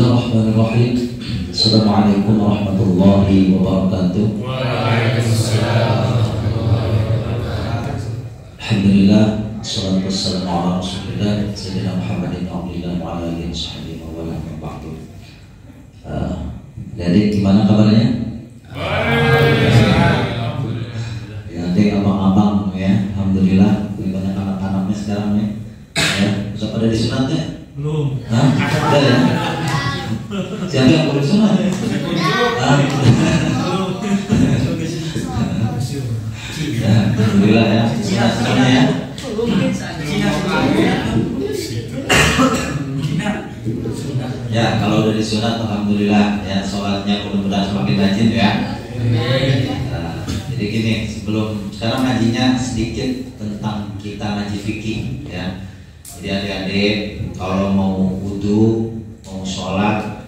Bismillahirrahmanirrahim. Assalamualaikum warahmatullahi wabarakatuh. Waalaikumsalam. Alhamdulillah, wassalatu wassalamu ala Rasulillah Sayyidina Muhammadin Abdillah wa ala alihi washabihi wa ala ba'du. Jadi gimana kabarnya? Ya, adik abang-abang ya, alhamdulillah. Banyak anak-anaknya sekarang nih. Ya, sudah pada disunat ya? Belum. Hah? Udah ya? Siapa yang belum sunat? Ya, alhamdulillah ya. Sunat semuanya ya. Ya, kalau udah disunat alhamdulillah ya, sholatnya mudah-mudahan semakin rajin ya. Jadi gini, sebelum sekarang ngajinya sedikit tentang kita ngaji fikih ya. Jadi adik-adik kalau mau wudu, mau sholat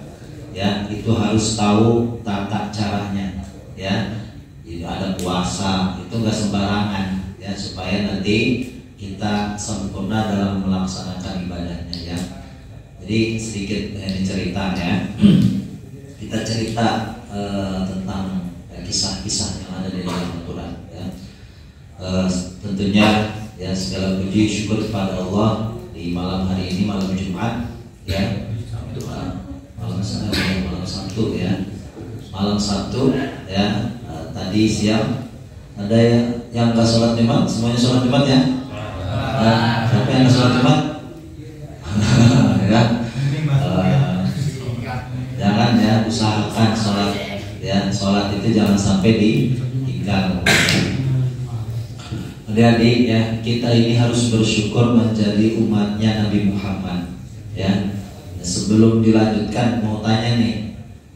ya, itu harus tahu tata caranya ya. Jadi ada puasa itu nggak sembarangan ya, supaya nanti kita sempurna dalam melaksanakan ibadahnya ya. Jadi sedikit ini cerita ya. Kita cerita tentang kisah-kisah yang ada di dalam Al-Quran ya. Tentunya ya segala puji syukur kepada Allah di malam hari ini, malam Jumat ya, malam Sabtu ya, malam Sabtu ya. Tadi siang ada yang nggak sholat Jumat, semuanya sholat Jumat ya. Siapa yang nggak sholat Jumat? Ya. Jangan ya, usahakan sholat ya, sholat itu jangan sampai ditinggal. Adik-adik ya, kita ini harus bersyukur menjadi umatnya Nabi Muhammad ya. Sebelum dilanjutkan mau tanya nih,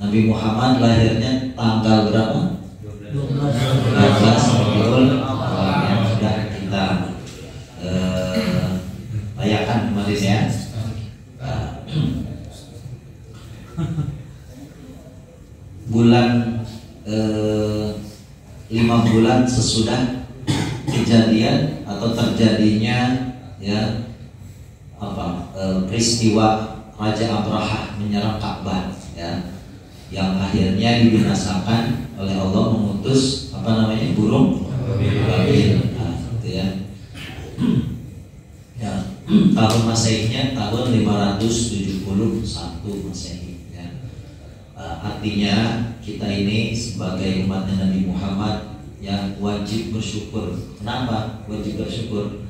Nabi Muhammad lahirnya tanggal berapa? 12 Rabiul Awal yang sudah kita rayakan kemarin ya. Bulan 5 bulan sesudah kejadian atau terjadinya ya peristiwa Raja Abraha menyerang Ka'bah ya, yang akhirnya dibinasakan oleh Allah mengutus burung babil gitu ya. Ya, tahun Masehinya tahun 571 Masehi ya. Artinya kita ini sebagai umatnya Nabi Muhammad yang wajib bersyukur. Kenapa wajib bersyukur?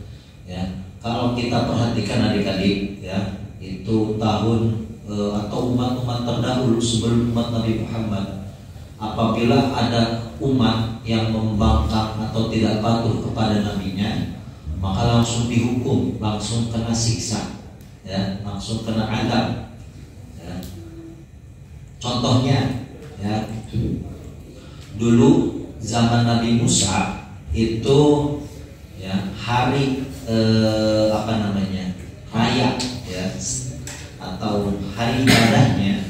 Ya, kalau kita perhatikan adik-adik ya, itu tahun atau umat-umat terdahulu sebelum umat Nabi Muhammad, apabila ada umat yang membangkang atau tidak patuh kepada nabinya, maka langsung dihukum, langsung kena siksa ya, langsung kena azab ya. Contohnya ya, dulu zaman Nabi Musa itu ya, hari raya ya, atau hari ibadahnya.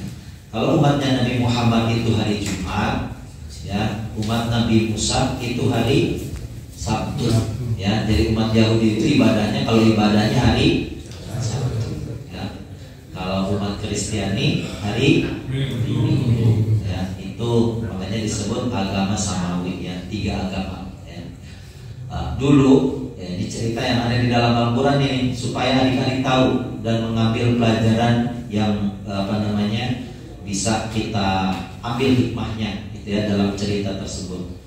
Kalau umatnya Nabi Muhammad itu hari Jumat ya, umat Nabi Musa itu hari Sabtu ya. Jadi umat Yahudi itu ibadahnya, kalau ibadahnya hari Sabtu ya. Kalau umat Kristiani hari Minggu ya. Itu makanya disebut agama Samawi ya, 3 agama ya. Dulu ya, ini cerita yang ada di dalam Al-Quran ini supaya adik-adik tahu dan mengambil pelajaran yang bisa kita ambil hikmahnya gitu ya dalam cerita tersebut.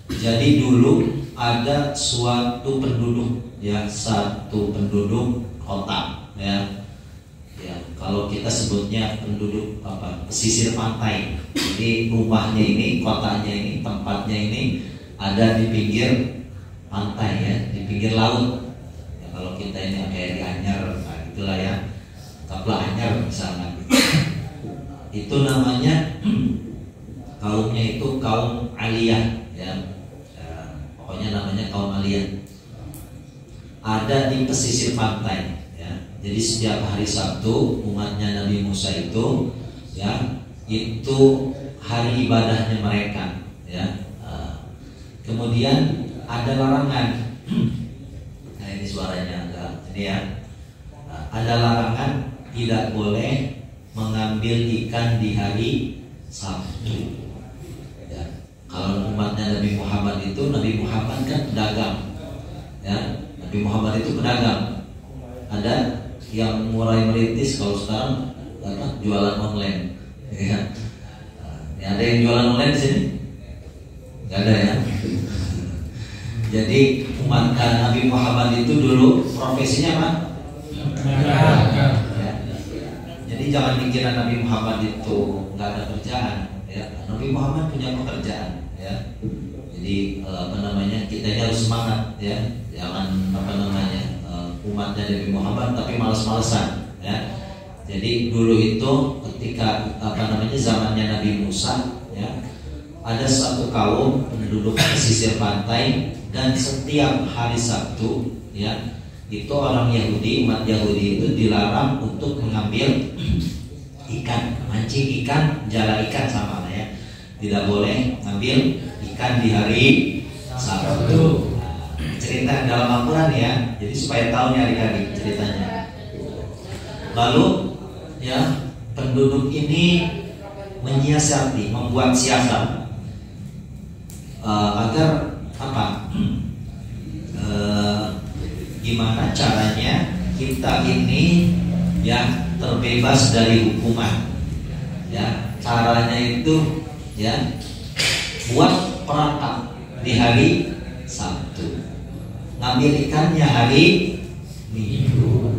Jadi dulu ada suatu penduduk ya, satu penduduk kota ya. Ya, kalau kita sebutnya penduduk pesisir pantai. Jadi rumahnya ini, kotanya ini, tempatnya ini ada di pinggir pantai ya, di pinggir laut. Ya, kalau kita ini kayak di Anyar, nah itulah ya. Kapla Anyar misalnya. Itu namanya kaumnya itu kaum aliyah ya. Pokoknya namanya kaum aliyah. Ada di pesisir pantai. Jadi setiap hari Sabtu umatnya Nabi Musa itu ya, itu hari ibadahnya mereka ya. Kemudian ada larangan. Nah ini suaranya agak ini ya. Ada larangan tidak boleh mengambil ikan di hari Sabtu. Ya. Kalau umatnya Nabi Muhammad itu, Nabi Muhammad kan pedagang. Ya, Nabi Muhammad itu pedagang. Ada yang mulai merintis kalau sekarang jualan online. Ya. Ada yang jualan online di sini? Gak ada ya. Jadi umat Nabi Muhammad itu dulu profesinya apa? Ya. Jadi jangan pikiran Nabi Muhammad itu nggak ada kerjaan. Ya. Nabi Muhammad punya pekerjaan. Ya. Jadi kita harus semangat ya. Jangan umatnya Nabi Muhammad tapi malas-malesan. Ya. Jadi dulu itu ketika zamannya Nabi Musa, ya, ada satu kaum penduduk pesisir pantai dan setiap hari Sabtu, ya, itu orang Yahudi, umat Yahudi itu dilarang untuk mengambil ikan, mancing ikan, jala ikan sama ya, tidak boleh ngambil ikan di hari Sabtu. Cerita dalam Al-Quran ya, jadi supaya tahu nih adik-adik ceritanya. Lalu ya, penduduk ini menyiasati, membuat siasat agar apa? Gimana caranya kita ini ya terbebas dari hukuman. Ya, caranya itu ya buat perangkap di hari Sabtu, ngambil ikannya hari Minggu.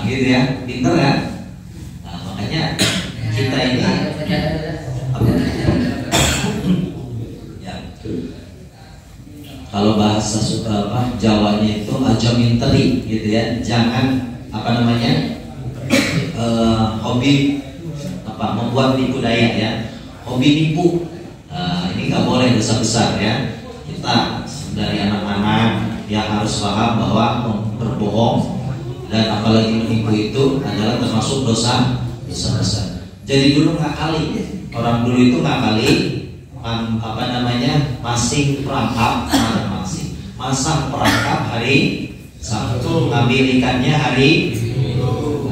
Gitu ya, pinter ya. Makanya kita ini ya, kalau bahasa Jawanya itu aja minteri gitu ya. Jangan hobi membuat tipu daya ya, hobi nipu. Ini nggak boleh dosa besar ya. Kita dari anak-anak ya harus paham bahwa berbohong dan apalagi menipu itu adalah termasuk dosa besar. Jadi dulu ngakali, orang dulu itu ngakali masang perangkap hari Sabtu, ngambil ikannya hari Minggu.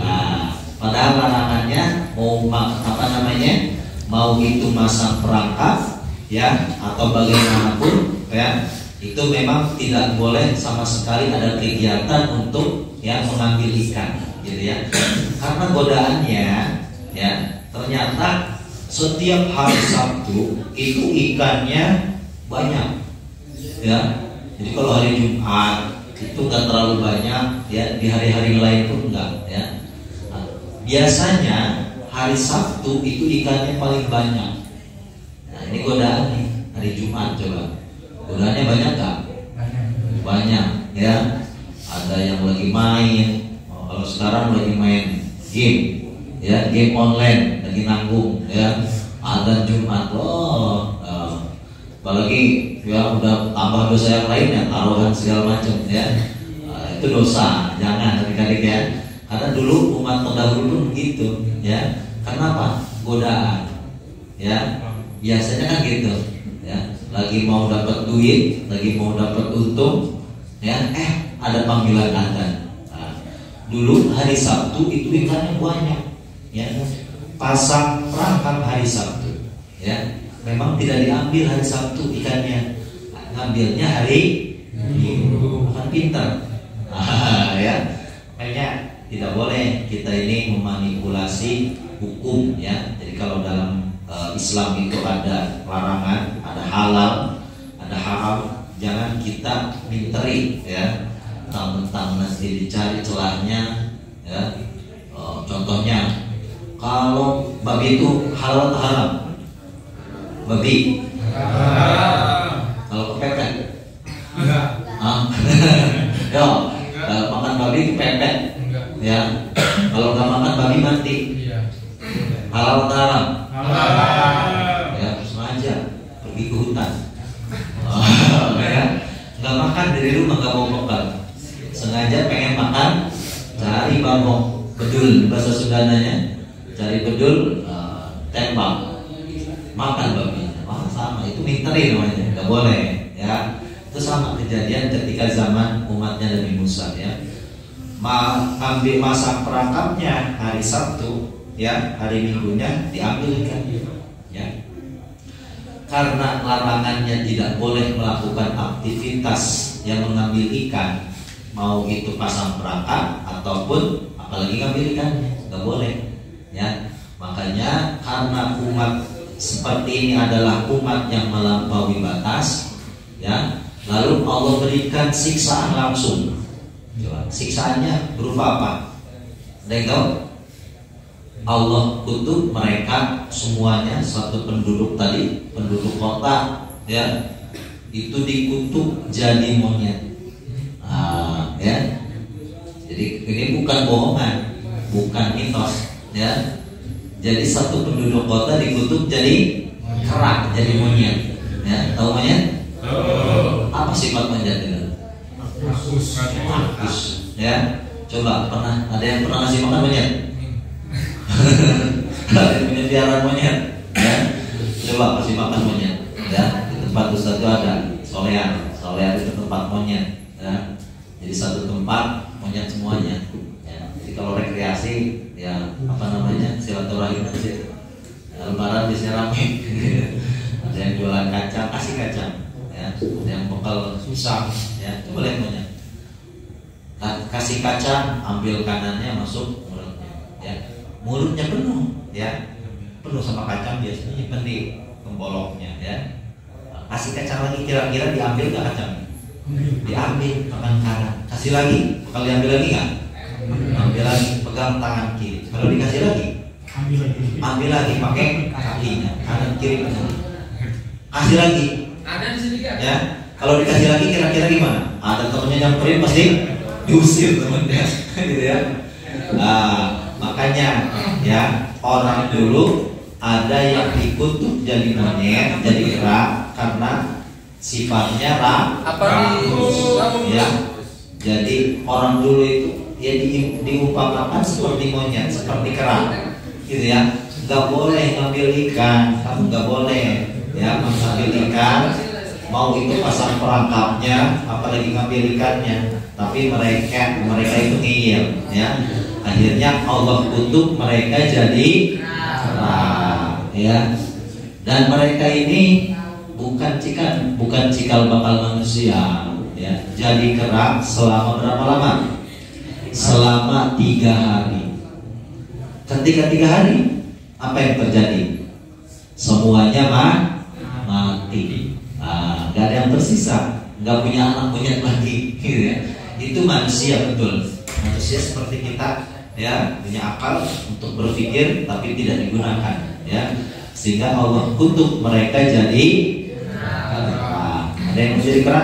Padahal larangannya mau itu masang perangkap ya atau bagaimanapun ya, itu memang tidak boleh sama sekali ada kegiatan untuk ya mengambil ikan gitu ya. Karena godaannya ya, ternyata setiap hari Sabtu itu ikannya banyak ya. Jadi kalau hari Jumat itu nggak terlalu banyak ya, di hari-hari lain pun enggak ya. Biasanya hari Sabtu itu ikannya paling banyak. Nah, ini godaan nih hari Jumat, coba godaannya banyak nggak? Banyak ya. Ada yang lagi main, kalau sekarang lagi main game ya, game online lagi nanggung ya. Ada Jumat, apalagi ya udah tambah dosa yang lainnya, taruhan segala macam ya. Itu dosa, jangan adik-adik ya. Karena dulu umat terdahulu pun begitu ya. Kenapa? Godaan ya. Biasanya kan gitu ya. Lagi mau dapat duit, lagi mau dapat untung ya, ada panggilan adzan. Dulu hari Sabtu itu ikannya banyak ya. Pasang perangkap hari Sabtu ya. Memang tidak diambil hari Sabtu ikannya, ngambilnya hari Minggu. Kan pintar ya. Makanya tidak boleh kita ini memanipulasi hukum ya. Jadi kalau dalam Islam itu ada larangan, ada halal, ada haram, jangan kita minteri ya. Tentang nanti dicari celahnya ya. Contohnya kalau babi itu halal atau haram? Babi kalau kepepet enggak. Yo, makan babi kepepet ya. Kalau nggak makan babi mati. Halal atau haram? Ya, sengaja pergi ke hutan ya. Nggak makan dari rumah, nggak mau bekal, sengaja pengen makan, cari babong bedul, bahasa Sundanya cari bedul, tembak, makan babi. Sama, itu minteri namanya, nggak boleh ya. Itu sama kejadian ketika zaman umatnya Nabi Musa ya. Ambil masang perangkapnya hari Sabtu ya hari Minggunya diambil ikan, ya. Karena larangannya tidak boleh melakukan aktivitas yang mengambil ikan, mau itu pasang perangkap ataupun apalagi ngambil ikan, nggak boleh, ya. Makanya karena umat seperti ini adalah umat yang melampaui batas, ya, lalu Allah berikan siksaan langsung. Coba, siksaannya berupa apa? Ada yang tahu? Allah kutuk mereka semuanya, satu penduduk tadi, penduduk kota, ya, itu dikutuk jadi monyet. Ya, jadi ini bukan bohongan, bukan mitos, ya. Jadi satu penduduk kota dikutuk jadi kera, jadi monyet. Ya, tahu monyet? Apa sifat monyet itu? Rakus. Ya, coba ada yang pernah ngasih makan monyet? Punya piaraan monyet, ya. Coba kasih makan monyet, ya. Di tempat Ustaz itu ada solean itu tempat monyet, ya. Jadi satu tempat monyet semuanya, ya. Jadi kalau rekreasi, ya apa namanya, silaturahim aja. Lebaran biasanya ramai. Ada yang jualan kacang, kasih kacang, ya. Ada yang bekal susah, ya. Coba lihat monyet. Kasih kacang, ambil kanannya, masuk mulutnya, ya. Mulutnya penuh, ya, penuh sama kacang, biasanya nyimpen di pemboloknya, ya. Kasih kacang lagi, kira-kira diambil nggak kacangnya? Diambil, makan kanan. Kasih lagi, bakal diambil lagi nggak? Ambil lagi, pegang tangan kiri. Kalau dikasih lagi, ambil lagi, pakai kakinya, kanan kiri kanan. Kasih lagi, ya. Kalau dikasih lagi, kira-kira gimana? Ada temennya nyamperin pasti diusir temennya, gitu ya. Makanya, ya, orang dulu ada yang dikutuk jadi monyet, jadi kera karena sifatnya rakus, ya. Jadi orang dulu itu ya diumpamakan seperti monyet, seperti kera, gitu ya. Nggak boleh ngambil ikan, kamu nggak boleh, ya, mengambil ikan. Mau itu pasang perangkapnya, apalagi ngambil ikannya. Tapi mereka itu ngiyel, ya. Akhirnya Allah kutuk mereka jadi kera, ya. Dan mereka ini bukan cikal bakal manusia, ya. Jadi kera selama berapa lama? Selama 3 hari. Ketika 3 hari, apa yang terjadi? Semuanya mati. Gak ada yang tersisa, gak punya anak monyet lagi, gitu ya. Itu manusia, betul. Manusia seperti kita, ya, punya akal untuk berpikir tapi tidak digunakan, ya. Sehingga Allah kutuk mereka jadi kera. Ada yang menjadi kera?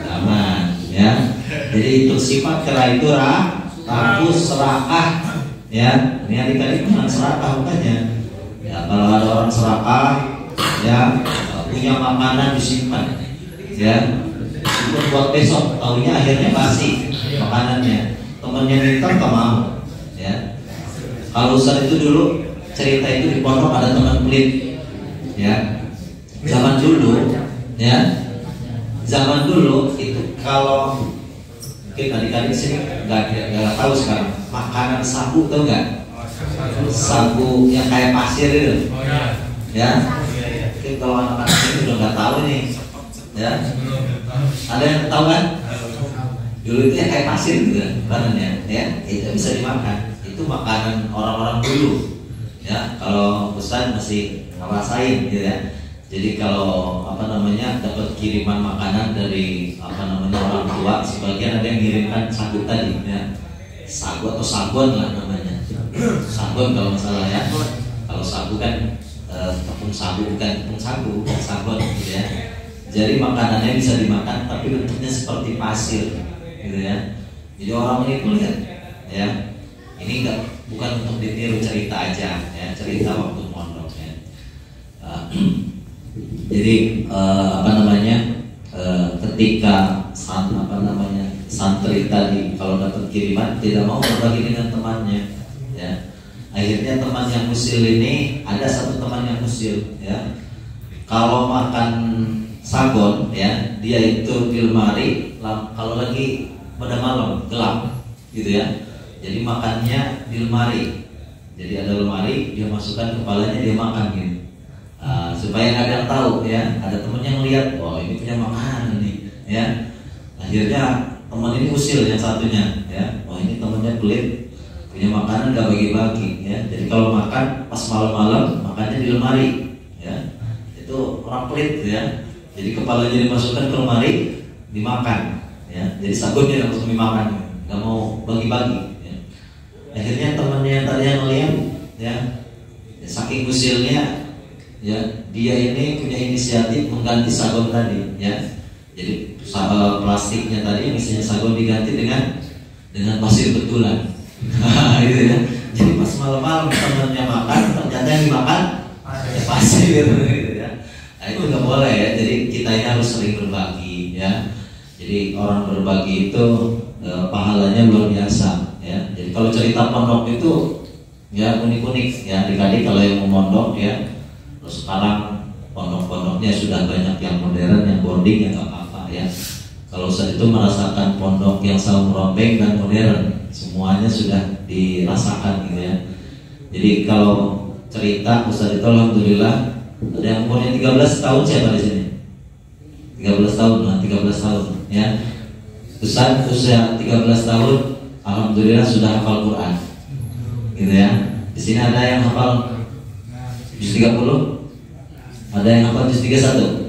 Aman, ya. Jadi itu sifat kera itu rakus, serakah, ya. Ini adik-adik bukan serakah bukannya. Ya, kalau ada orang serakah, ya, punya makanan disimpan, ya. Itu buat besok, tahunya akhirnya basi makanannya. Temennya minta nggak mau, ya. Kalau Ustaz itu dulu cerita itu di pondok ada teman pelit, ya. Zaman dulu, ya. Zaman dulu itu kalau mungkin adik-adik sini nggak tahu sekarang makanan sagu, tahu nggak? Sagu yang kayak pasir itu, ya. Mungkin kalau anak-anak ini udah nggak tahu nih, ya. Ada yang tahu kan? Dulu itu ya kayak pasir gitu bahannya, ya. Itu bisa dimakan. Itu makanan orang-orang dulu, ya. Kalau Ustaz masih ngerasain, gitu ya. Jadi kalau dapat kiriman makanan dari orang tua, sebagian ada yang kirimkan sagu tadi, ya. Sagu atau sagon lah namanya. Sagon kalau masalah, ya. Kalau sagu kan tepung sagu, bukan tepung sagu, bukan sagon, gitu ya. Jadi makanannya bisa dimakan tapi bentuknya seperti pasir, gitu ya. Jadi orang ini lihat, ya. Ini bukan untuk ditiru, cerita aja, ya, cerita waktu mondok, ya. Jadi ketika santri tadi kalau dapat kiriman tidak mau berbagi dengan temannya, ya. Akhirnya teman yang usil ini, ada satu teman yang usil, ya. Kalau makan sagon, ya, dia itu di lemari. Kalau lagi pada malam gelap, gitu ya. Jadi makannya di lemari, Jadi ada lemari, dia masukkan kepalanya, dia makan gitu. Supaya nggak ada yang tahu ya. Ada temennya ngeliat, oh ini punya makanan nih ya. Akhirnya teman ini usil yang satunya ya. Oh ini temennya pelit, punya makanan nggak bagi-bagi ya. Jadi kalau makan pas malam-malam makannya di lemari ya. Itu orang pelit ya. Jadi kepalanya dimasukkan ke lemari, dimakan ya. Jadi sagunya langsung dimakan, nggak mau bagi-bagi. Akhirnya temannya yang tadi yang ngeliat ya, saking usilnya ya, dia ini punya inisiatif mengganti sagon tadi ya. Jadi plastiknya tadi yang isinya sagon diganti dengan pasir betulan. Gitu ya. Jadi pas malam-malam temannya makan, ternyata yang dimakan ya pasir gitu ya. Nah, itu nggak boleh ya. Jadi kita ini harus sering berbagi ya. Jadi orang berbagi itu pahalanya luar biasa ya. Jadi kalau cerita pondok itu ya unik-unik ya. Adik-adik kalau yang mau mondok ya, terus sekarang pondok-pondoknya sudah banyak yang modern, yang boarding ya nggak apa-apa ya. Kalau Ustaz itu merasakan pondok yang saung rombeng dan modern, semuanya sudah dirasakan gitu ya. Jadi kalau cerita Ustaz itu alhamdulillah ada yang umurnya 13 tahun siapa di sini? 13 tahun lah, 13 tahun ya. Ustaz usia 13 tahun alhamdulillah sudah hafal Quran. Gitu ya. Di sini ada yang hafal juz 30? Ada yang hafal juz 31?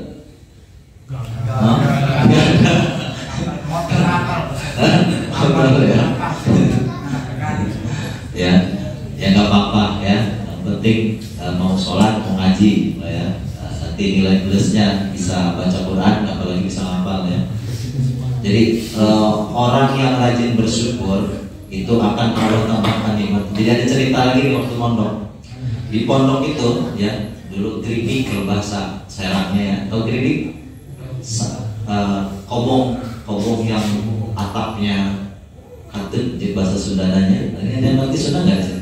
Ya, ya nggak apa-apa ya. Yang penting mau sholat, mau ngaji, ya. Nanti nilai plusnya bisa baca Quran, apalagi bisa hafal ya. Jadi orang yang rajin bersyukur itu akan Allah tambahkan nikmat. Jadi ada cerita lagi di waktu mondok. Di pondok itu ya, dulu geribik kalau bahasa Serangnya ya. Tahu geribik? Kobong yang atapnya hatut di bahasa Sundanya. Ini nanti Sunda nggak sih?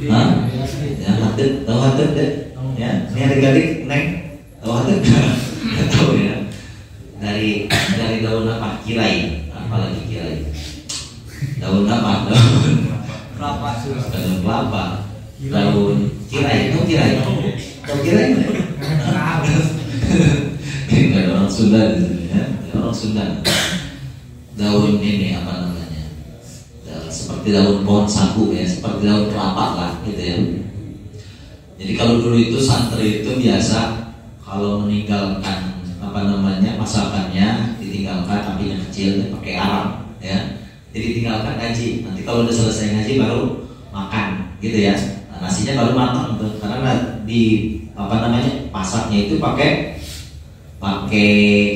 Hah? Ya hatut, tahu hatut deh? Ya, ini adik-adik neng tahu hatut? Nggak tahu ya. Dari daun apa? Kirai, apalagi kirai. Daun apa? Daun kelapa. Daun kelapa. Daun kirai, tahu kirai? Tahu kirai? Tidak ada orang Sunda di sini ya. Orang Sunda. Daun ini apa namanya? Seperti daun pohon sagu ya, seperti daun kelapa lah gitu ya. Jadi kalau dulu itu santri itu biasa kalau meninggalkan apa namanya masakannya ditinggalkan apinya kecil pakai arang ya. Jadi tinggalkan ngaji. Nanti kalau udah selesai ngaji baru makan gitu ya. Nah, nasinya baru matang tuh karena di apa namanya masaknya itu pakai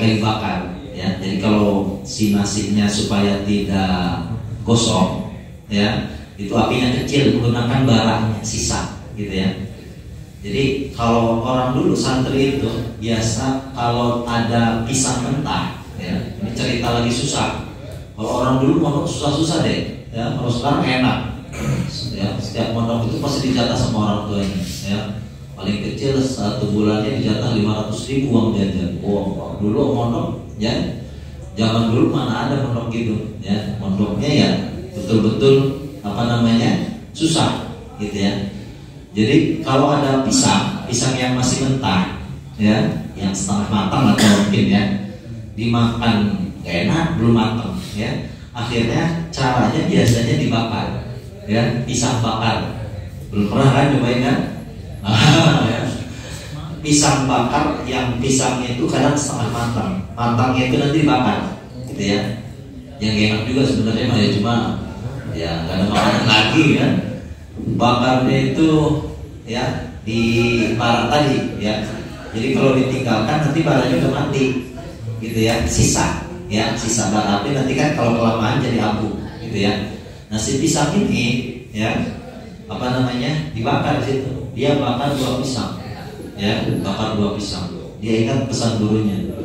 kayu bakar ya. Jadi kalau si nasinya supaya tidak gosong ya, itu apinya kecil menggunakan baranya sisa gitu ya. Jadi kalau orang dulu santri itu biasa kalau ada pisang mentah ya, ini cerita lagi susah. Kalau orang dulu mondok susah-susah deh ya, kalau sekarang enak ya. Setiap mondok itu pasti dijatah sama orang tuanya ya. Paling kecil satu bulannya dijatah 500.000 uang jajan. Oh, dulu mondok ya, zaman dulu mana ada mondok gitu ya. Mondoknya ya betul-betul apa namanya susah gitu ya. Jadi kalau ada pisang yang masih mentah ya, yang setengah matang atau mungkin ya dimakan gak enak, belum matang ya. Akhirnya caranya biasanya dibakar ya, pisang bakar. Belum pernah kan cobain kan? Ya. Pisang bakar yang pisangnya itu kadang setengah matang, matangnya itu nanti dibakar gitu ya. Yang enak juga sebenarnya mah ya, cuma ya gak ada makanan lagi kan. Bakarnya itu ya di bara tadi ya. Jadi kalau ditinggalkan nanti baranya udah mati gitu ya, sisa bara api nanti kan kalau kelamaan jadi abu gitu ya. Nah si pisang ini ya apa namanya dibakar di situ. Dia bakar 2 pisang ya, bakar 2 pisang. Dia ingat pesan gurunya,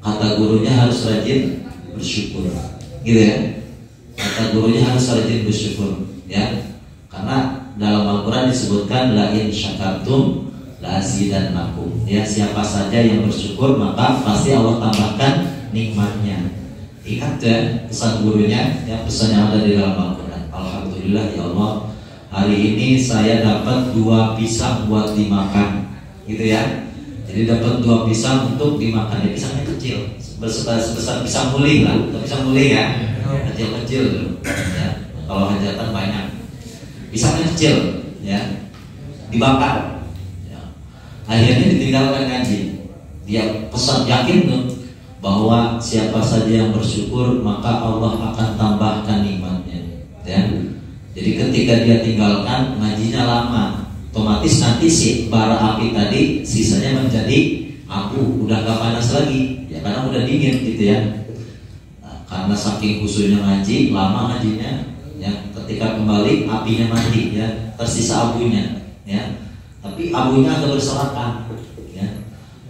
kata gurunya harus rajin bersyukur gitu ya. Kata gurunya harus rajin bersyukur ya, karena dalam Al-Quran disebutkan la in syakartum la azidannakum ya. Siapa saja yang bersyukur maka pasti Allah tambahkan nikmatnya. Ingat ya pesan gurunya ya, pesan yang ada di dalam Al-Quran. Alhamdulillah ya Allah, hari ini saya dapat 2 pisang buat dimakan, gitu ya. Jadi dapat 2 pisang untuk dimakan. Ya, pisangnya kecil, sebesar pisang mulih lah, atau pisang mulih ya, kecil-kecil ya. Kalau hajatan banyak, pisangnya kecil ya, dibakar ya. Akhirnya ditinggalkan ngaji. Dia pesan yakin tuh bahwa siapa saja yang bersyukur maka Allah akan tambahkan nikmatnya ya. Jadi ketika dia tinggalkan ngajinya lama, otomatis nanti si bara api tadi sisanya menjadi abu, udah gak panas lagi ya, karena udah dingin gitu ya. Nah, karena saking khusyuknya ngaji, lama ngajinya ya, ketika kembali apinya mati ya, tersisa abunya ya, tapi abunya agak berserakan ya.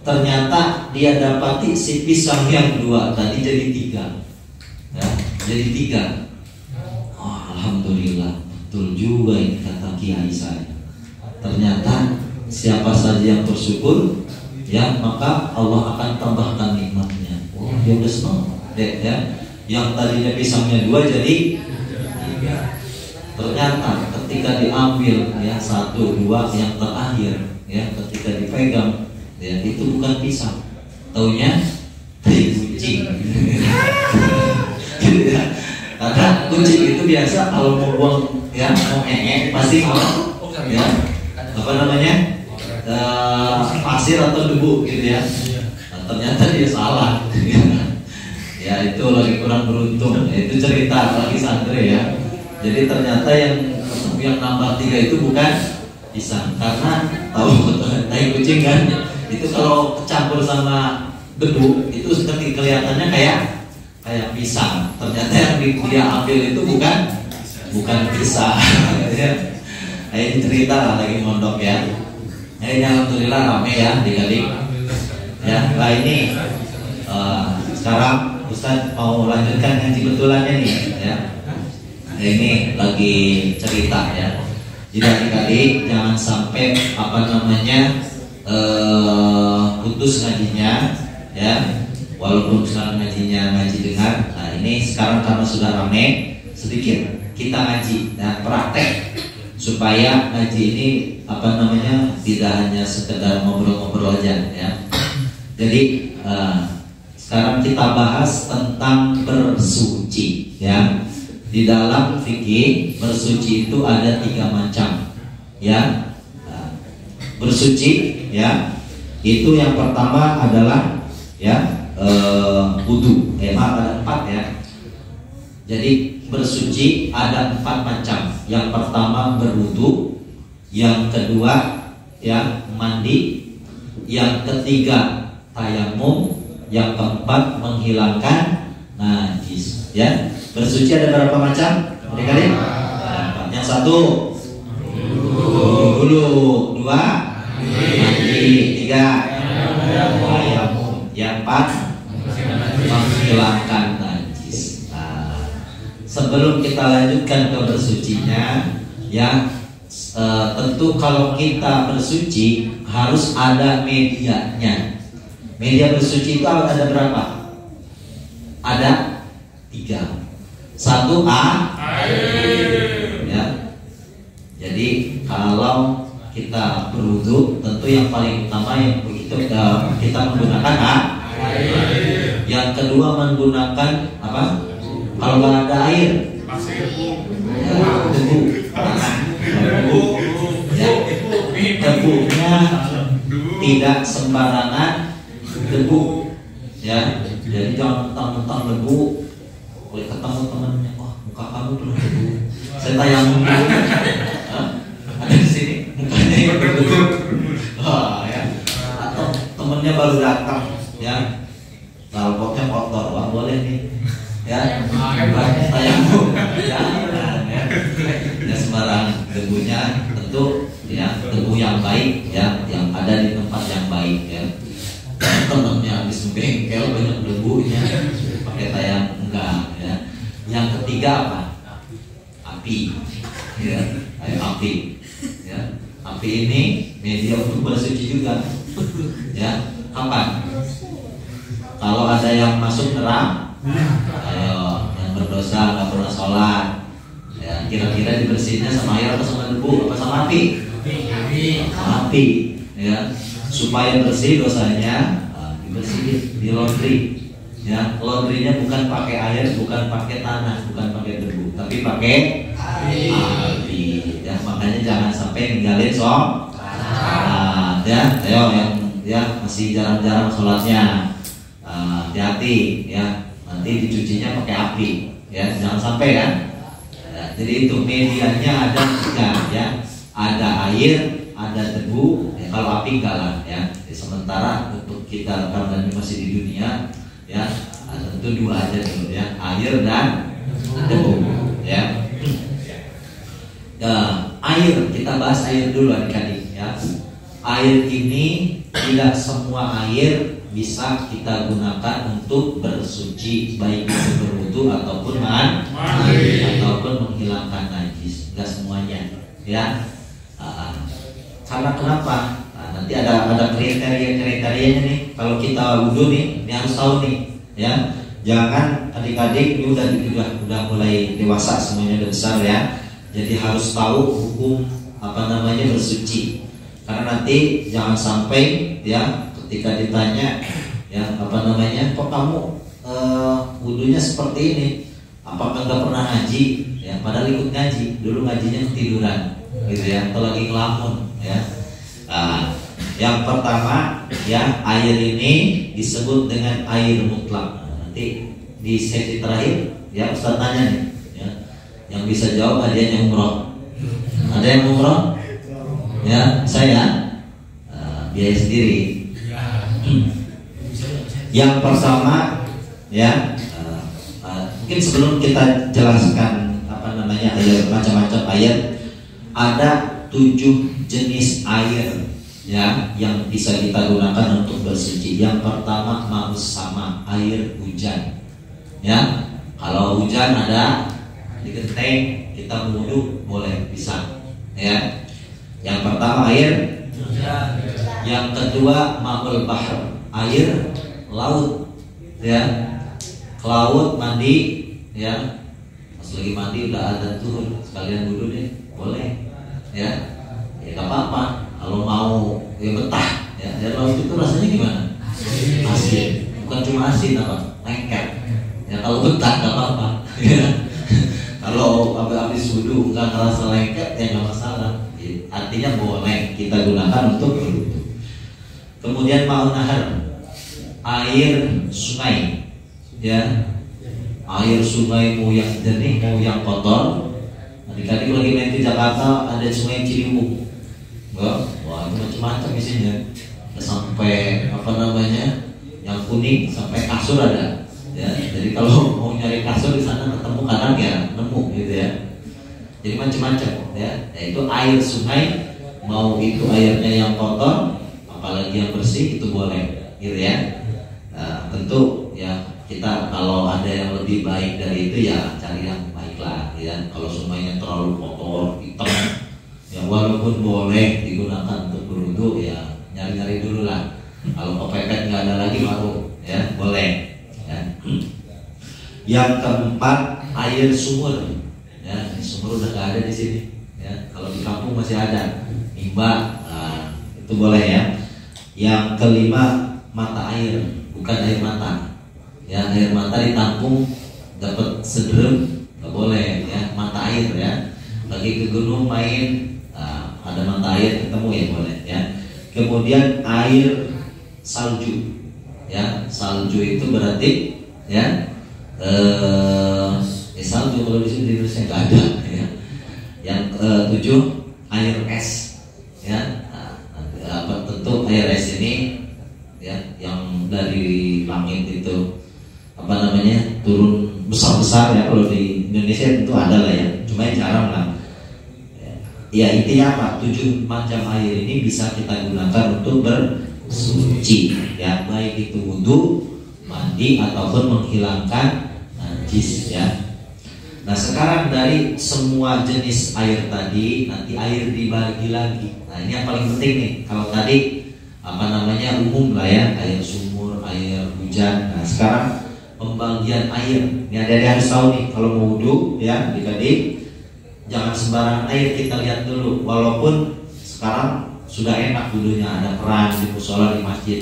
Ternyata dia dapati si pisang yang 2 tadi jadi 3 ya, jadi 3. Oh, alhamdulillah, betul juga ini kata kiai saya. Ternyata siapa saja yang bersyukur ya, maka Allah akan tambahkan nikmatnya. Oh, dia udah senang deh ya. Yang tadinya pisangnya 2 jadi 3. Ternyata ketika diambil ya 1, 2 yang terakhir ya, ketika dipegang ya, itu bukan pisang, taunya kucing. Karena kucing itu biasa kalau mau buang ya, mau pasti mau ya, apa namanya, pasir atau debu gitu ya. Nah, ternyata dia salah. Ya itu lagi kurang beruntung. Itu cerita lagi santri ya. Jadi ternyata yang nambah 3 itu bukan pisang, karena tahu tai kucing kan, itu kalau kecampur sama debu itu seperti kelihatannya kayak pisang. Ternyata yang dia ambil itu bukan pisang. Ini cerita lah lagi mondok ya. Ini alhamdulillah ramai ya di Gading. Ya, nah ini sekarang Ustaz mau lanjutkan ngaji betulannya nih ya. Ini lagi cerita ya. Jadi adik-adik jangan sampai apa namanya putus ngajinya ya. Walaupun sekarang ngajinya ngaji dengar. Nah ini sekarang karena sudah ramai, sedikit kita ngaji dan praktek supaya ngaji ini apa namanya tidak hanya sekedar ngobrol-ngobrol aja ya. Jadi sekarang kita bahas tentang bersuci ya. Di dalam fikih bersuci itu ada 3 macam ya. Bersuci ya, itu yang pertama adalah ya wudu. Maaf, ada 4 ya. Jadi bersuci ada 4 macam. Yang pertama berwudu, yang kedua ya mandi, yang ketiga tayamum, yang keempat menghilangkan najis ya. Bersuci ada berapa macam? Adik-adik? Yang 1 dulu, 2 mandi, 3 tayamum, yang 4 menghilangkan najis. Nah, sebelum kita lanjutkan ke bersucinya ya, tentu kalau kita bersuci harus ada medianya. Media bersuci itu ada berapa? Ada 3. 1 air ya. Jadi kalau kita berwudu tentu yang paling utama yang begitu kita menggunakan air. Yang kedua menggunakan apa? Kalau nggak ada air, debu. Ya, debunya tidak sembarangan debu. Ya, jadi jangan mentang-mentang debu. Boleh ketemu temannya, wah muka kamu penuh debu, saya tayang dulu. Ada di sini mukanya yang berdebu. Oh, ya. Atau temennya baru datang ya, knalpotnya kotor, wah boleh nih ya, tayang ya, ya sembarang debunya tentu ya debu yang baik ya, yang ada di tempat yang baik ya. Temennya habis bengkel banyak debunya, pakai tayang enggak ya. Yang ketiga apa? Api ya, api ya. Api ini media untuk bersuci juga ya. Kapan? Kalau ada yang masuk neraka, ayo yang berdosa nggak pernah sholat Ya, kira-kira dibersihinnya sama air atau sama debu apa sama api? Api, ya. Supaya bersih dosanya, dibersihin di laundry. Ya, laundrynya bukan pakai air, bukan pakai tanah, bukan pakai debu, tapi pakai api. Ya, makanya jangan sampai ninggalin sholat. Ya, ayo yang ya masih jarang-jarang sholatnya, hati-hati ya. Nanti dicucinya pakai api, ya jangan sampai kan. Ya, jadi itu medianya ada 3 ya, ada air, ada debu. Ya, kalau api enggak lah ya. Jadi, sementara untuk kita karena masih di dunia ya, tentu 2 aja dulu ya, air dan debu ya. Air, kita bahas air dulu adik-adik ya. Air ini tidak semua air bisa kita gunakan untuk bersuci, baik itu berwudu ataupun ataupun menghilangkan najis. Enggak semuanya ya. Karena kenapa? Nanti ada kriteria-kriterianya nih. Kalau kita wudu nih, ini harus tahu nih ya. Jangan adik-adik ini udah mulai dewasa, semuanya udah besar ya. Jadi harus tahu hukum bersuci. Karena nanti jangan sampai ya ketika ditanya ya kok kamu wudunya seperti ini, apakah nggak pernah ngaji ya, padahal ikut ngaji, dulu ngajinya ketiduran gitu ya, atau lagi ngelamun ya. Yang pertama ya, air ini disebut dengan air mutlak. Nanti di sesi terakhir ya Ustaz tanya nih ya, yang bisa jawab hadiahnya umroh. Ada yang umroh? Ya, saya biaya sendiri. Yang pertama ya, mungkin sebelum kita jelaskan air, macam-macam air, ada 7 jenis air ya yang bisa kita gunakan untuk bersuci. Yang pertama maus sama, air hujan ya. Kalau hujan ada di genteng, kita wudu boleh, bisa ya. Yang pertama air hujan. Yang kedua ma'ul bahr, air laut ya. Ke laut mandi ya, pas lagi mandi udah ada turun, sekalian wudu deh, boleh ya. Ya gak apa-apa kalau mau ya betah ya. Air laut itu rasanya gimana? Asin. Bukan cuma asin apa? Lengket ya. Kalau betah gak apa-apa ya. Kalau habis wudu nggak ngerasa lengket ya nggak masalah. Artinya boleh kita gunakan untuk berwudu. Kemudian ma'un nahar, air sungai ya. Air sungai mau yang jernih mau yang kotor. Adik-adik lagi main di Jakarta, ada sungai Ciliwung. Wah, itu macam-macam isinya. Sampai yang kuning sampai kasur ada. Ya, jadi kalau mau nyari kasur di sana ketemu, kadang ya nemu gitu ya. Jadi macam-macam ya. Itu air sungai, mau itu airnya yang kotor, apalagi yang bersih itu boleh, gitu ya. Tentu ya kita kalau ada yang lebih baik dari itu ya cari yang baik lah, ya. Kalau sungainya terlalu kotor, hitam, ya walaupun boleh digunakan untuk berwudu ya nyari-nyari dulu lah. Kalau kepepet nggak ada lagi baru ya boleh. Ya. Yang keempat air sumur ya. Ini sumur udah nggak ada di sini ya. Kalau di kampung masih ada nimba, itu boleh ya. Yang kelima mata air, bukan air mata ya. Air mata ditampung dapat sederem nggak boleh ya. Mata air ya, lagi ke gunung main, ada mata air ketemu ya boleh ya. Kemudian air salju ya. Salju itu berarti ya salju kalau di sini di Indonesia nggak ada ya. Yang 7 air es ya. Tentu air es ini ya yang dari langit itu turun besar-besar ya. Kalau di Indonesia tentu ada lah ya, cuma jarang lah ya. Intinya apa? 7 macam air ini bisa kita gunakan untuk bersuci ya, baik itu wudu, mandi ataupun menghilangkan najis ya. Nah sekarang dari semua jenis air tadi, nanti air dibagi lagi. Nah ini yang paling penting nih. Kalau tadi umum lah ya, air sumur, air hujan. Nah sekarang pembagian air. Ini ada harus tahu nih, kalau mau wudu ya, adik-adik Jangan sembarangan air, kita lihat dulu. Walaupun sekarang sudah enak dulunya ada keran di musola, di masjid.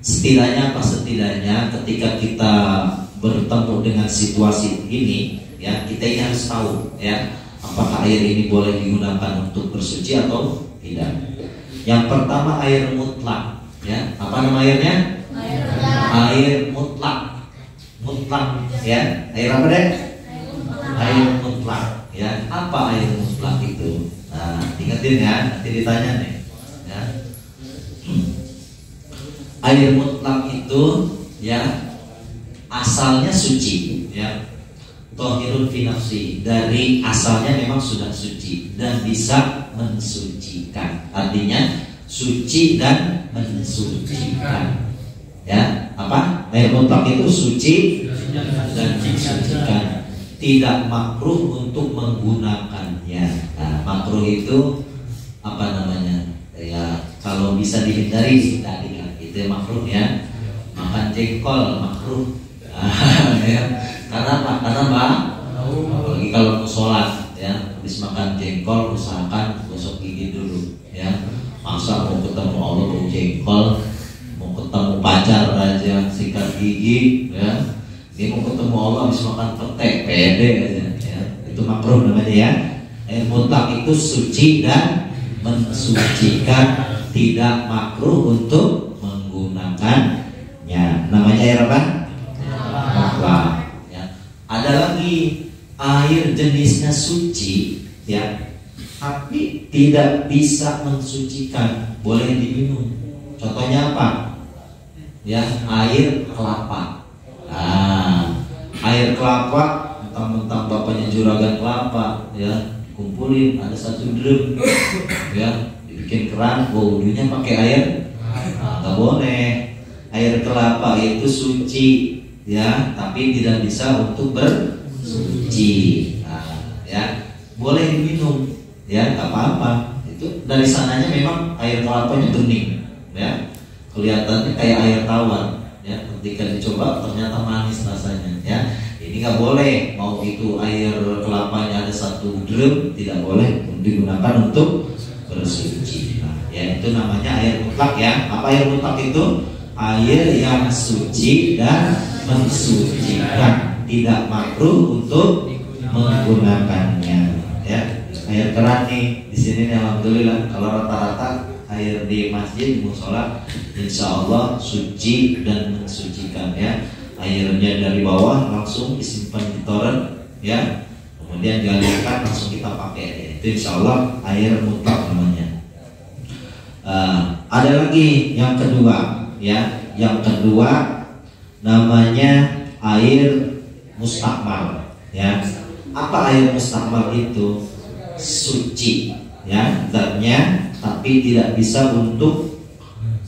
Setidaknya ketika kita bertemu dengan situasi ini, ya kita ini harus tahu, ya apakah air ini boleh digunakan untuk bersuci atau tidak. Yang pertama air mutlak, ya apa nama airnya? Air mutlak, ya air apa deh? Air mutlak, ya apa air mutlak itu? Nah ingetin ya, nanti ditanya nih, ya. Air mutlak itu, ya asalnya suci, ya tohirun fi nafsi, dari asalnya memang sudah suci dan bisa mensucikan. Artinya suci dan mensucikan. Ya, apa? Air mutlak itu suci dan mensucikan. Tidak makruh untuk menggunakannya. Nah, makruh itu apa namanya? Ya, kalau bisa dihindari hindari. Itu makruh ya. Makan jengkol makruh. Ya. Karena apa? Karena apalagi kalau mau sholat, ya habis makan jengkol usahakan gosok gigi dulu, ya. Masa mau ketemu Allah mau jengkol, mau ketemu pacar aja sikat gigi, ya. Dia mau ketemu Allah habis makan pete pede aja, ya. Itu makruh namanya, ya. Air mutlak itu suci dan mensucikan, tidak makruh untuk menggunakannya. Namanya air apa? Mutlak. Ada lagi air jenisnya suci, ya, tapi tidak bisa mensucikan, boleh diminum. Contohnya apa? Ya, air kelapa. Nah, air kelapa, mentang-mentang bapaknya juragan kelapa, ya, kumpulin ada 1 drum, ya, dibikin keran, wudunya pakai air, nggak boleh. Air kelapa itu suci, ya, tapi tidak bisa untuk bersuci. Nah, ya, boleh diminum, ya, nggak apa-apa. Itu dari sananya memang air kelapanya bening, ya, kelihatannya kayak air tawar, ya. Ketika dicoba ternyata manis rasanya, ya. Ini nggak boleh. Mau itu air kelapanya ada 1 drum, tidak boleh digunakan untuk bersuci. Nah, ya itu namanya air mutlak, ya. Apa air mutlak itu? Air yang suci dan mensucikan, tidak makruh untuk menggunakannya, ya. Air keran nih di sini nih, alhamdulillah. Kalau rata-rata air di masjid, di musola, insya Allah suci dan mensucikan, ya. Airnya dari bawah langsung disimpan di toren, ya. Kemudian dialirkan langsung kita pakai. Itu insya Allah air mutlak namanya. Ada lagi yang kedua, ya. Yang kedua namanya air mustakmal, ya. Apa air mustakmal itu? Suci, ya, zatnya, tapi tidak bisa untuk,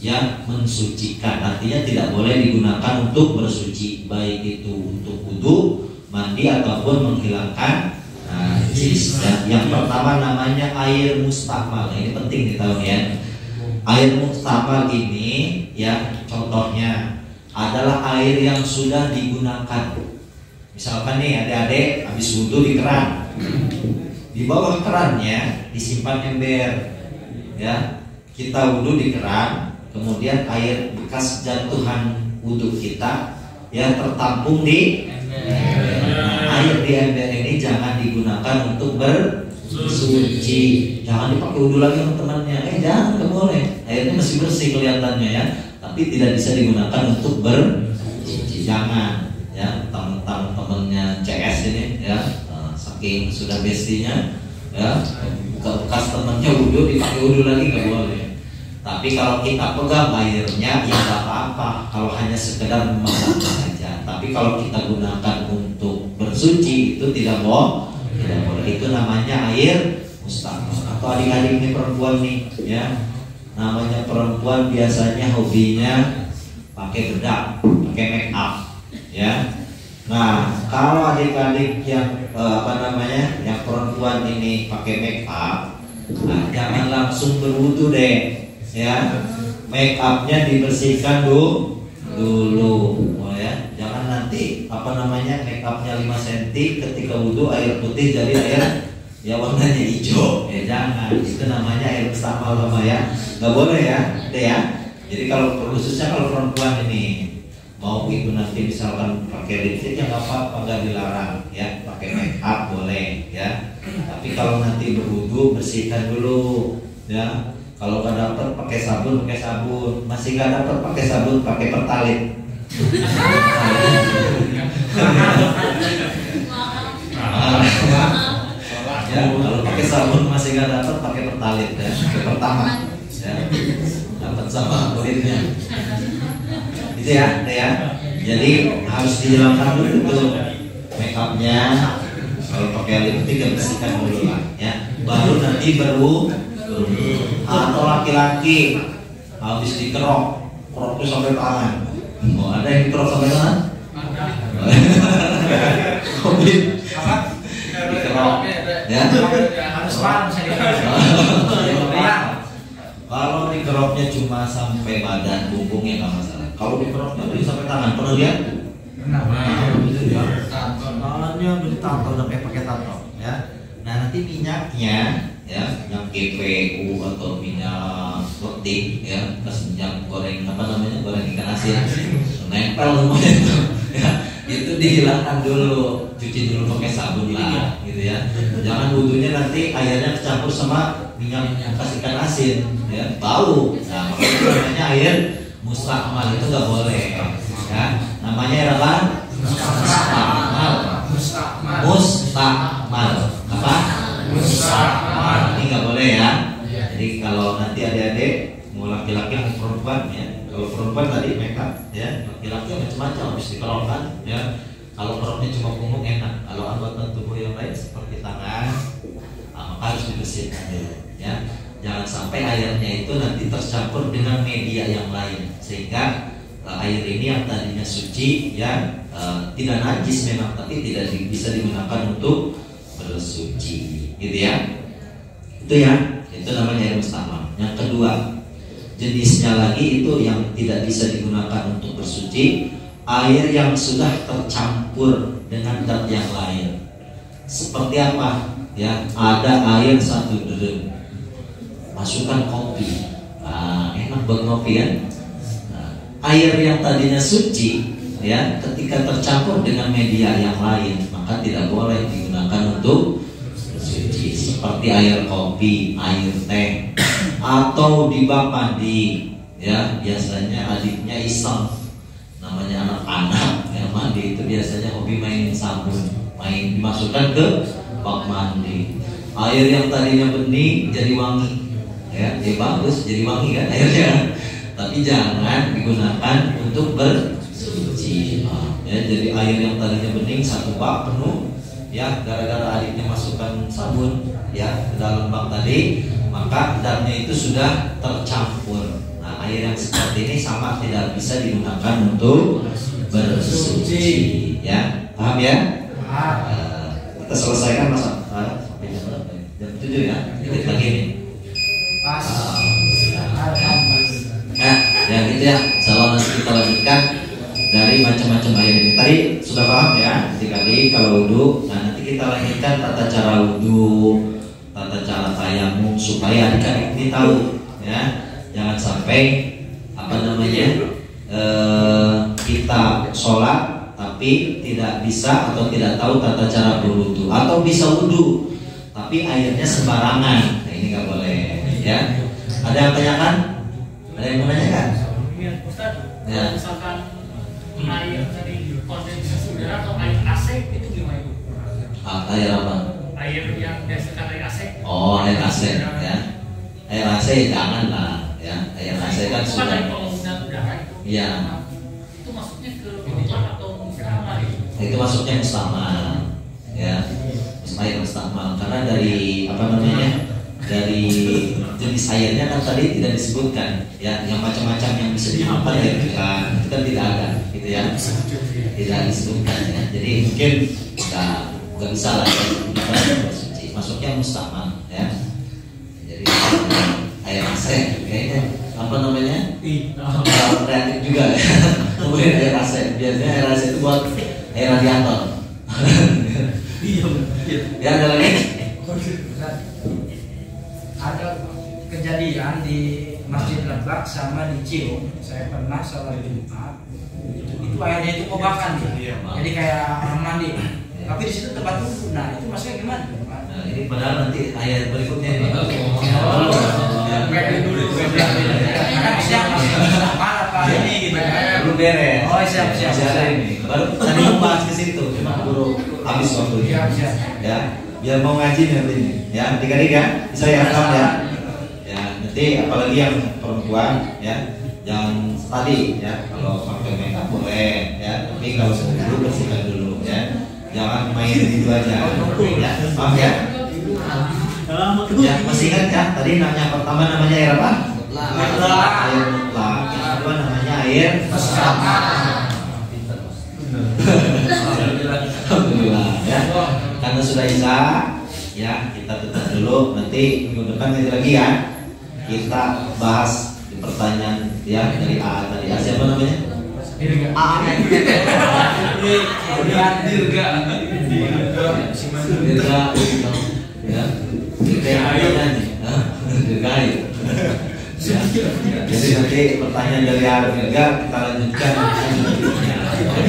ya, mensucikan. Artinya tidak boleh digunakan untuk bersuci, baik itu untuk wudu, mandi ataupun menghilangkan najis. Dan yang pertama namanya air mustakmal. Ini penting ditahu, ya. Air mustakmal ini, ya, contohnya adalah air yang sudah digunakan. Misalkan nih adik-adik habis wudhu di keran, di bawah kerannya disimpan ember, ya. Kita wudhu di keran, kemudian air bekas jatuhan wudhu kita, ya, tertampung di ember. Nah, air di ember ini jangan digunakan untuk bersuci. Jangan dipakai wudhu lagi sama temannya. Jangan, nggak boleh. Airnya masih bersih kelihatannya, ya, tapi tidak bisa digunakan untuk bersuci. Jangan, ya. Teman-temannya CS ini, ya, saking sudah bestinya, ya, bekas temannya wudhu dipakai wudhu lagi nggak boleh. Tapi kalau kita pegang airnya, ya nggak apa-apa. Kalau hanya sekedar memasak saja. Tapi kalau kita gunakan untuk bersuci itu tidak boleh. Tidak boleh. Itu namanya air mustakmal. Atau adik-adik ini perempuan nih, ya. Namanya perempuan biasanya hobinya pakai bedak, pakai make up, ya. Nah, kalau adik-adik yang yang perempuan ini pakai make up, nah, jangan langsung berwudu deh, ya. Make upnya dibersihkan dulu, oh, ya. Jangan nanti make upnya 5 cm ketika wudu air putih jadi air ya warnanya hijau, jangan, itu namanya air musta'mal lama ya, nggak boleh ya, itu ya. Jadi kalau khususnya kalau perempuan ini mau itu nanti misalkan pakai lipstick ya nggak apa-apa, nggak dilarang ya, pakai make up boleh ya. Tapi kalau nanti berwudu bersihkan dulu ya. Kalau nggak dapat pakai sabun, masih nggak dapat pakai sabun, pakai pertalit. Ya, kalau pakai sabun masih nggak dapat pakai pertalit ya, pakai pertama ya, dapat sama kulitnya. Itu ya, jadi harus dijelaskan dulu itu make upnya. Kalau pakai lipstick ya bersihkan dulu lah ya, baru nanti atau laki-laki habis dikerok sampai tangan. Oh, ada yang dikerok sampai tangan? Dikerok ya. Kalau dikeroknya cuma sampai badan punggungnya nggak masalah. Kalau dikeroknya udah sampai tangan, pernah lihat? Tangannya udah ditato, udah pakai tato ya. Nah nanti minyaknya ya, minyak GPU atau minyak putih ya, terus minyak goreng goreng ikan asin, nempel semuanya itu ya, itu dihilangkan dulu, cuci dulu pakai sabun lah gitu ya. Jangan wudunya nanti airnya kecampur sama minyak ikan asin ya, bau. Nah makanya namanya air musta'mal, itu nggak boleh ya. Namanya air apa? Musta'mal apa? Musta'mal. Ini nggak boleh ya. Jadi kalau nanti adik-adik mau laki-laki mau perempuan ya, kalau perempuan tadi make up ya, laki-laki macam-macam habis dikerokkan ya. Kalau keroknya cuma punggung enak, kalau anggota tubuh yang lain seperti tangan maka harus dibersihkan dulu ya. Jangan sampai airnya itu nanti tercampur dengan media yang lain sehingga air ini yang tadinya suci ya, tidak najis memang, tapi tidak bisa digunakan untuk bersuci gitu ya. Itu ya, itu namanya air musta'mal. Yang kedua, jenisnya lagi itu yang tidak bisa digunakan untuk bersuci, air yang sudah tercampur dengan zat yang lain. Seperti apa? Ya, ada air 1 deret, masukkan kopi, enak buat ngopi kan? Air yang tadinya suci ya, ketika tercampur dengan media yang lain maka tidak boleh digunakan untuk bersuci. Seperti air kopi, air teh, atau di bak mandi ya, biasanya adiknya iseng, namanya anak-anak yang mandi itu biasanya hobi main sabun, dimasukkan ke bak mandi. Air yang tadinya bening jadi wangi ya, bagus jadi wangi kan airnya. Tapi jangan digunakan untuk bersuci ya. Jadi air yang tadinya bening 1 bak penuh ya, gara-gara adiknya masukkan sabun ya ke dalam bak tadi, maka zatnya itu sudah tercampur. Nah air yang seperti ini sama tidak bisa digunakan untuk bersuci ya, paham ya? Kita selesaikan masalah sampai jam 7 ya, dikit lagi nih. Ya gitu ya. Insyaallah nanti kita lanjutkan dari macam-macam air ini. Tadi sudah paham ya, tadi kalau wudu. Nah nanti kita lanjutkan tata cara wudu, tata cara tayamum supaya adik-adik ini tahu ya. Jangan sampai kita sholat tapi tidak bisa atau tidak tahu tata cara berwudu, atau bisa wudu tapi airnya sembarangan. Nah ini nggak boleh ya. Ada yang tanyakan? Ada yang mau nanyakan? Ustaz, ya. Misalkan air dari kondensasi udara atau air AC itu gimana itu? Air apa? Air yang dihasilkan dari AC. Oh, air AC ya. Air AC jangan lah ya. Air AC kan sudah. Dari penggunaan udara itu. Iya. Itu masuknya ke minuman atau musta'mal itu? Itu masuknya musta'mal ya. Air musta'mal karena dari dari jenis airnya kan tadi tidak disebutkan ya, yang macam-macam yang bisa digunakan ya, itu kan tidak ada gitu ya, tidak disebutkan ya. Jadi mungkin nggak bisa lah bersuci, masuknya musta'mal ya. Jadi air AC kayaknya reaktif juga ya. Kemudian air AC, biasanya air AC itu buat air radiator. Ya ada lagi? kejadian di Masjid Lebak sama di Cium. Saya pernah sholat Jumat. Itu airnya itu kobakan dia. Jadi kayak orang mandi. Tapi di situ tempat wudhu. Nah, itu maksudnya gimana? Nah, ini padahal nanti ayat berikutnya ini. Kayak dulu kan siap apa ini gitu. Belum beres. Oh, siap. Ini. Baru tadi mau bahas ke situ, cuma buru habis waktunya. Siap. Ya, biar mau ngaji nanti ini. Ya, adik-adik ya, bisa ya rekam ya. Ya, nanti apalagi yang perempuan ya, yang tadi ya, kalau pakai makeup boleh ya, tapi kalau dulu bersihkan dulu ya. Jangan main gitu aja. Ya, maaf ya. Ya, masih ingat ya, tadi pertama namanya air apa? Mutlak. Air mutlak. Yang kedua namanya air Alhamdulillah ya. Karena sudah isya, ya kita tutup dulu. Nanti minggu depan lagi ya. Kita bahas di pertanyaan ya dari A tadi. A siapa namanya? Dirga ya. Jadi nanti pertanyaan dari Dirga kita lanjutkan.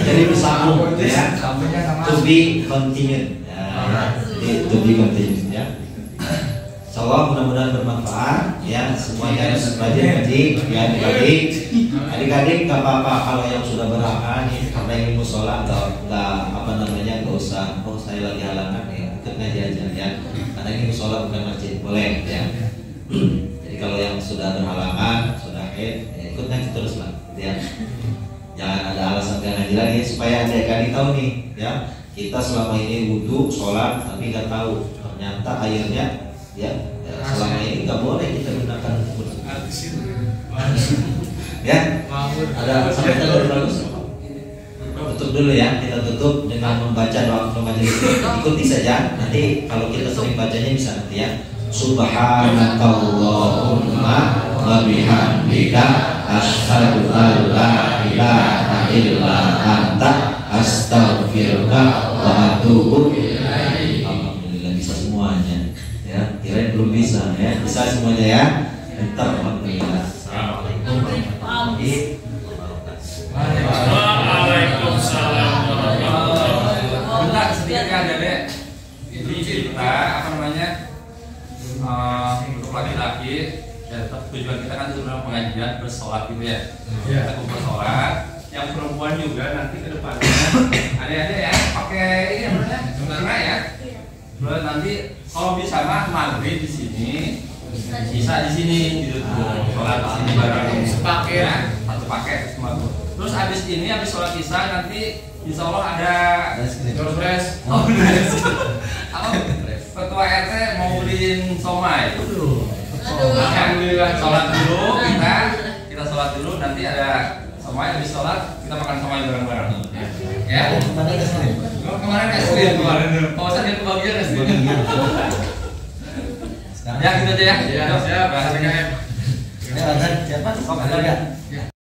Jadi bersambung ya. To be continued. Jadi to be continued ya. Insyaallah mudah-mudahan bermanfaat ya, semuanya harus rajin ngaji ya adik-adik nggak apa-apa kalau yang sudah berhalangan karena ini musola nggak usah saya lagi halangan ya ikut ngaji aja ya, karena ini musola bukan masjid, boleh ya. Jadi kalau yang sudah berhalangan sudah ikut ngaji terus lah ya, jangan ada alasan gak ngaji lagi supaya adik-adik tahu nih ya, kita selama ini wudhu sholat tapi nggak tahu ternyata airnya ya selama ini nggak boleh kita gunakan untuk ya. Ada sampai tadi bagus. Tutup dulu ya, kita tutup dengan membaca doa majelis. Ikuti saja. Nanti kalau kita sering bacanya bisa nanti ya. Subhanakallahumma wa bihamdika asyhadu an la ilaha illa anta astaghfiruka wa atubu ilaik. Alhamdulillah bisa semuanya. Ya, kirain belum bisa ya. Bisa semuanya ya. Entar alhamdulillah. Assalamualaikum warahmatullahi wabarakatuh. Waalaikumsalam warahmatullahi wabarakatuh. Bentar sedikit kan Dede. Ini kita apa namanya untuk laki-laki ya, tujuan kita kan sebenarnya pengajian bersolat gitu ya. Kita kumpul sholat. Yang perempuan juga nanti ke depannya ada ya pakai ini namanya celana ya. Terus nanti kalau bisa mah maghrib di sini, bisa di sini gitu tuh. Sholat di sini bareng sepaket ya, satu paket semua tuh. Terus habis sholat isya nanti insya Allah ada surprise. Oh apa? Ketua RT mau beliin somai. Alhamdulillah sholat dulu kita sholat dulu nanti ada somai, habis sholat kita makan somai bareng-bareng. Ya. Kemarin es krim kemarin. Kalau saya kebagian es krim. Ya gitu aja ya. Siap. Siapa? Siapa?